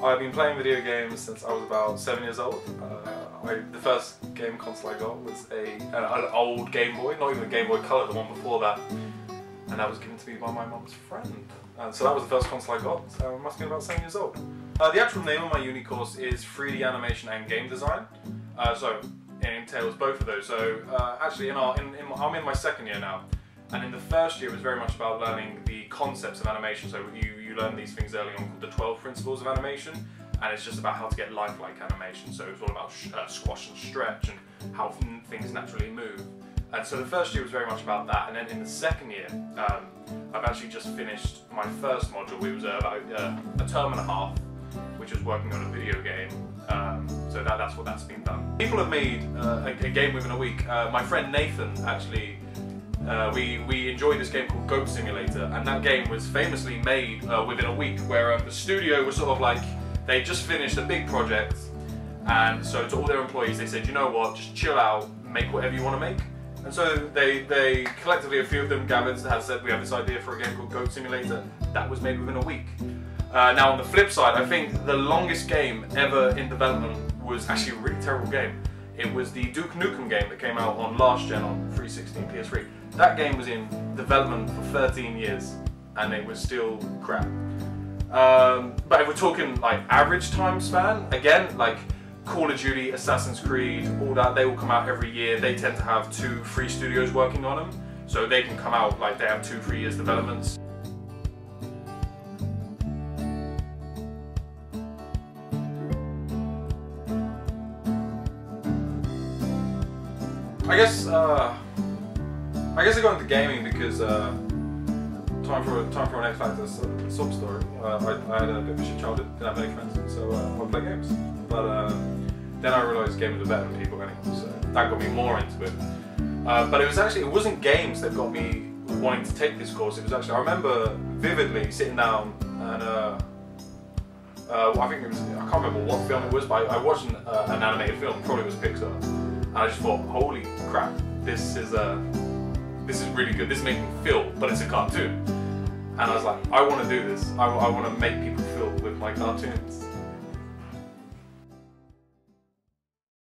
I've been playing video games since I was about 7 years old. The first game console I got was an old Game Boy, not even a Game Boy Color, the one before that. And that was given to me by my mum's friend. So that was the first console I got, so I must have been about 7 years old. The actual name of my uni course is 3D Animation and Game Design. So it entails both of those. So actually I'm in my second year now. And in the first year it was very much about learning the concepts of animation. So you learn these things early on called the 12 principles of animation. And it's just about how to get lifelike animation. So it's all about squash and stretch and how things naturally move. And so the first year was very much about that. And then in the second year, I've actually just finished my first module. It was about a term and a half, which was working on a video game. So that's what that's been done. People have made a game within a week. My friend Nathan actually, we enjoyed this game called Goat Simulator, and that game was famously made within a week, where the studio was sort of like, they just finished a big project, and so to all their employees they said, you know what, just chill out, make whatever you want to make. And so they collectively, a few of them gathered and have said, we have this idea for a game called Goat Simulator. That was made within a week. Now on the flip side, I think the longest game ever in development was actually a really terrible game. It was the Duke Nukem game that came out on last gen on 360 and PS3. That game was in development for 13 years and it was still crap. But if we're talking like average time span, again, like Call of Duty, Assassin's Creed, all that, they all come out every year. They tend to have 2-3 studios working on them. So they can come out like they have 2-3 years developments. I guess I got into gaming because time for an X Factor sub story. I had a bit of a shit childhood, didn't have many friends, so I would play games. But then I realised gaming was better than people anyway, so that got me more into it. But it wasn't games that got me wanting to take this course. It was actually, I remember vividly sitting down and I think it was, I can't remember what film it was, but I watched an animated film, probably was Pixar, and I just thought, holy crap, this is really good. This is making me feel, but it's a cartoon. And I was like, I want to do this. I want to make people feel with my cartoons.